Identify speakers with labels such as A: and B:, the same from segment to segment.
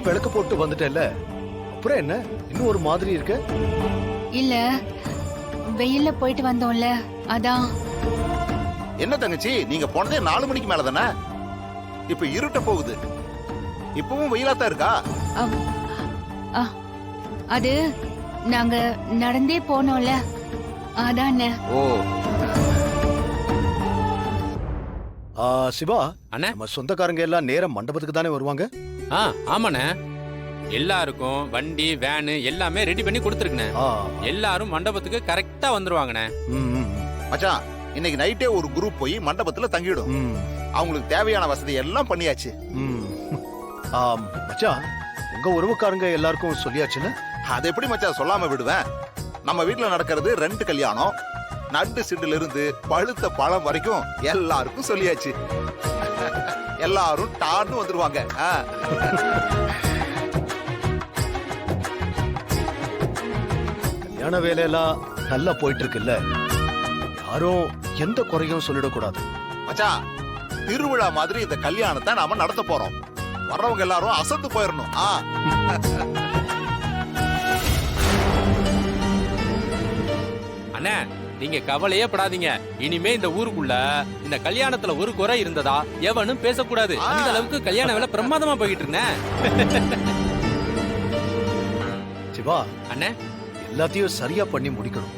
A: விளக்கு போட்டு வந்துட்டேல்ல, அப்புறம் என்ன இன்னும் ஒரு மாதிரி இருக்க?
B: இல்ல, வெயில்ல போயிட்டு வந்தோம்ல, அதான்.
C: என்ன தங்கச்சி, நீங்க போனதே 4 மணிக்கு மேல தானே? இப்ப இருட்ட போகுது. இப்பவும் வெயிலாத்தான் இருக்கா?
B: அம், அ, அது நாங்க நடந்தே போனோம்ல, அதான்.
C: ஓ,
A: சிவா,
D: அண்ணே.
A: நம்ம சொந்தக்காரங்க எல்லாம் நேரம் மண்டபத்துக்கு தானே வருவாங்க?
D: ஆமாண்ணே. எல்லாருக்கும் வண்டி வேனு எல்லாமே ரெடி பண்ணி கொடுத்துருக்கண்ணே.
A: ஆ,
D: எல்லாரும் மண்டபத்துக்கு கரெக்டா வந்துருவாங்கண்ணே.
A: ம், ம்,
C: மச்சான், இன்னைக்கு நைட்டே ஒரு குரூப் போய் மண்டபத்துல தங்கிடும்.
A: ம்,
C: அவங்களுக்கு தேவையான வசதி எல்லாம் பண்ணியாச்சு.
A: ம். மச்சான், உங்க உறவுக்காரங்க எல்லாருக்கும் சொல்லியாச்சுல?
C: அதை எப்படி மச்சான் சொல்லாம விடுவேன்? நம்ம வீட்டுல நடக்கிறது 2 கல்யாணம். நண்டு சிண்டுல இருந்து பழுத்த பழம் வரைக்கும் எல்லாருக்கும் சொல்லியாச்சு. எல்லாரும் டான்னு வந்துருவாங்க.
A: கல்யாண வேலையெல்லாம் நல்லா போயிட்டு இருக்குல்ல, யாரும் எந்த குறையும் சொல்லிடக்கூடாது.
C: மச்சான், திருவிழா மாதிரி இந்த கல்யாணத்தை நாம நடத்த போறோம். வர்றவங்க எல்லாரும் அசந்து போயிடணும்.
D: அண்ணே, நீங்க கவலையே படாதீங்க. இனிமே இந்த ஊருக்குள்ள இந்த கல்யாணத்துல ஒரு குறை இருந்ததா எவனும் பேசக்கூடாது. அந்த அளவுக்கு கல்யாண வேலை பிரமாதமா போயிட்டு இருந்தேன்.
A: சிவா,
D: அண்ணே,
A: எல்லாத்தையும் சரியா பண்ணி முடிக்கணும்.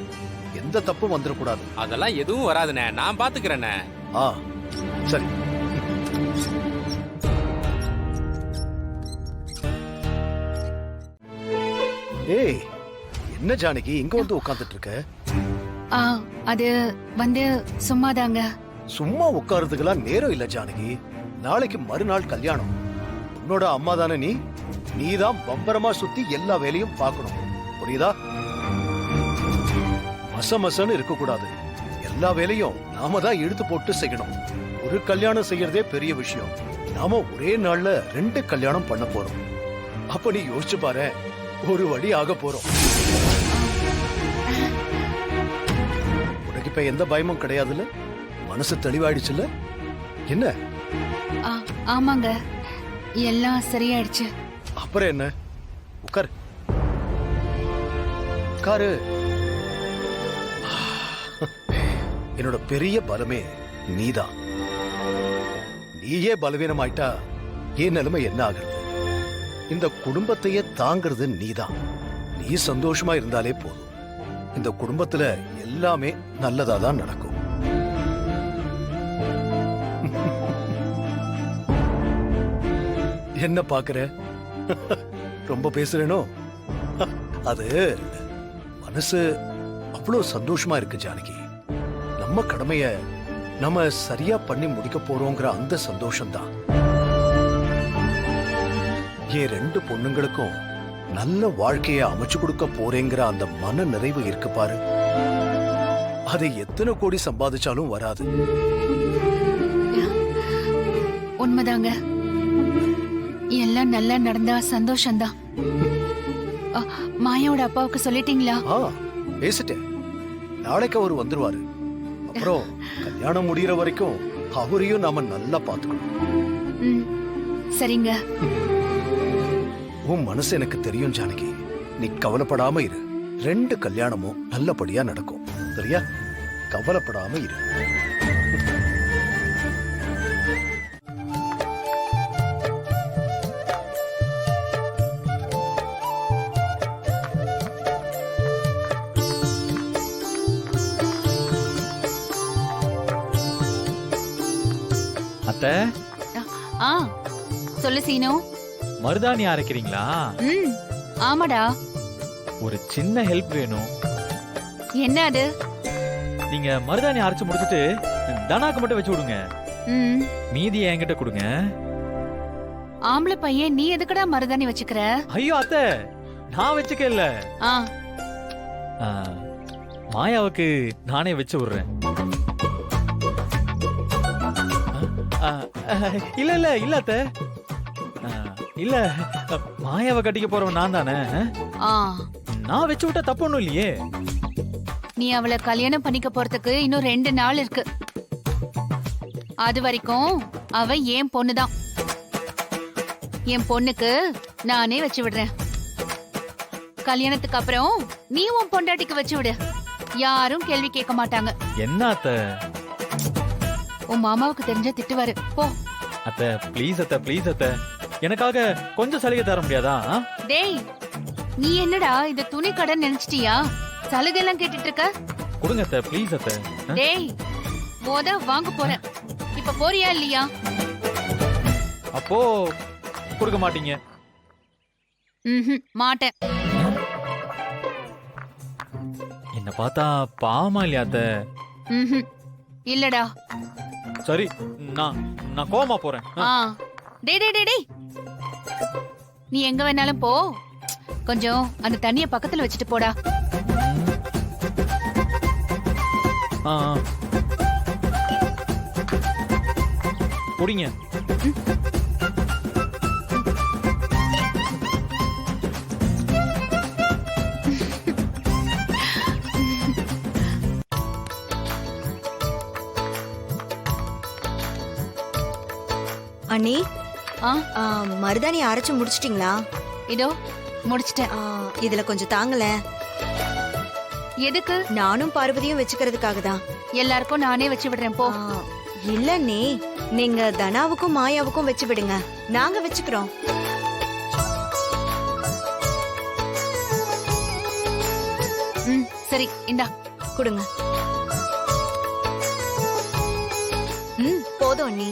A: எந்த தப்பும் வந்துடக்கூடாது.
D: அதெல்லாம் எதுவும் வராதுண்ணே, நான் பாத்துக்கிறேண்ணே.
A: சரி. ஏய், என்ன ஜானகி இங்க வந்து உட்கார்ந்துட்டு இருக்க?
B: அது வந்து சும்மாதாங்க.
A: சும்மா உட்கார்றதுக்கெல்லாம் நேரம் இல்ல ஜானகி. நாளைக்கு மறுநாள் கல்யாணம். உன்னோட அம்மா தானே நீ? நீதான் பம்பரமா சுத்தி எல்லா வேலையும் பார்க்கணும். புரியுதா? மசமசன்னு இருக்க கூடாது. எல்லா வேலையும் நாம தான் இழுத்து போட்டு செய்யணும். ஒரு கல்யாணம் செய்யறதே பெரிய விஷயம். நாம ஒரே நாள்ல 2 கல்யாணம் பண்ண போறோம். அப்ப நீ யோசிச்சு பாரு, ஒரு வழி ஆக போறோம். உனக்கு இப்ப எந்த பயமும் கிடையாதுல்ல? மனசு தெளிவாயிடுச்சுல்ல? என்ன?
B: ஆமாங்க, எல்லாம் சரியாயிடுச்சு.
A: அப்புறம் என்ன? உட்காரு, உட்காரு. என்னோட பெரிய பலமே நீதான். நீயே பலவீனமாயிட்டா என் நிலைமை என்ன ஆகுறது? இந்த குடும்பத்தையே தாங்கிறது நீதான். நீ சந்தோஷமா இருந்தாலே போதும். இந்த குடும்பத்துல எல்லாமே நல்லதா தான் நடக்கும். என்ன பாக்குற? ரொம்ப பேசுறேனோ? அது மனசு அவ்வளவு சந்தோஷமா இருக்கு ஜானகி. நம்ம கடமைய நம்ம சரியா பண்ணி முடிக்க போறோங்கிற அந்த சந்தோஷம் தான். என் 2 பொண்ணுங்களுக்கும் நல்ல வாழ்க்கைய அமைச்சு கொடுக்க போறேங்கிற அந்த மன நிறைவு இருக்கு பாரு. அதை எத்தனை கோடி சம்பாதிச்சாலும் வராது.
B: உண்மைதாங்க, எல்லாம் நல்லா நடந்தா சந்தோஷம்தான். மாயாவோட அப்பாவுக்கு சொல்லிட்டீங்களா?
A: பேசிட்டேன். நாளைக்கு அவர் வந்துருவாரு. அப்புறம் கல்யாணம் முடியற வரைக்கும் அவரையும் நாம நல்லா பாத்துக்கணும்.
B: சரிங்க.
A: உன் மனசு எனக்கு தெரியும் ஜானகி. நீ கவலைப்படாம இரு. 2 கல்யாணமும் நல்லபடியா நடக்கும். சரியா? கவலைப்படாம இரு.
E: அத்தை,
B: சொல்லு சீனோ.
E: மருதாணி அரைக்கிறீங்களா?
B: ஆமாடா.
E: ஒரு சின்ன ஹெல்ப் வேணும்.
B: என்ன அது?
E: நீங்க மருதாணி அரைச்சு முடிச்சிட்டு தனாக்கு மட்டும் வச்சு விடுங்க. மீதி என்கிட்ட கொடுங்க.
B: ஆம்பளை பையன், நீ எதுக்குடா மருதாணி வச்சுக்கிற?
E: ஐயோ அத்தை, நான் வச்சுக்க இல்ல. மாயாவுக்கு நானே வச்சு விடுறேன். இல்ல இல்ல இல்ல அத்தை, இல்ல மாயாவை கட்டிக்க போறவன் நான் தானே. நான் வச்சு விட்டா தப்பு ஒண்ணும் இல்லையே.
B: நீ அவளை கல்யாணம் பண்ணிக்க போறதுக்கு இன்னும் 2 நாள் இருக்கு. அது வரைக்கும் அவ என் பொண்ணுதான். என் பொண்ணுக்கு நானே வச்சு விடுறேன். கல்யாணத்துக்கு அப்புறம் நீ உன் பொண்டாட்டிக்கு வச்சு விடு. யாரும் கேள்வி கேட்க மாட்டாங்க.
E: என்ன அத்தை?
B: உன் மாமாவுக்கு தெரிஞ்ச திட்டுவாரு. போ.
E: அத்தை ப்ளீஸ் அத்தை, ப்ளீஸ் அத்தை, எனக்காக கொஞ்சம் சலுகை தர முடியாதா?
B: டேய், நீ என்னடா இது துணி கடன் நினைச்சிட்டியா? சலுகை எல்லாம் கேட்டுட்டு இருக்க?
E: கொடுங்க அத்தை, ப்ளீஸ் அத்தை.
B: டேய், வாங்க போறேன். இப்ப போறியா இல்லையா?
E: அப்போ கொடுக்க மாட்டீங்க?
B: மாட்டேன்.
E: என்ன பார்த்தா பாவமா இல்லையா அத்தை?
B: இல்லடா.
E: சரி, நான் கோவமா போறேன்.
B: டேய் டேய் டேய், நீ எங்க வேணாலும் போ. கொஞ்சம் அந்த தண்ணிய பக்கத்துல வச்சுட்டு போடா.
E: குடிங்க.
F: அண்ணி,
B: ஆ,
F: மருதாணி அரைச்சு முடிச்சிட்டீங்களா?
B: இதோ முடிச்சிட்டேன்.
F: இதுல கொஞ்சம் தாங்கல.
B: எதுக்கு?
F: நானும் பார்வதியும் வச்சுக்கிறதுக்காக தான்.
B: எல்லாருக்கும் நானே வச்சு விடுறேன். போ.
F: இல்ல அண்ணி, நீங்க தனாவுக்கும் மாயாவுக்கும் வச்சு விடுங்க, நாங்க வச்சுக்கிறோம்.
B: சரி, இந்தா
F: கொடுங்க. போதும் அண்ணி.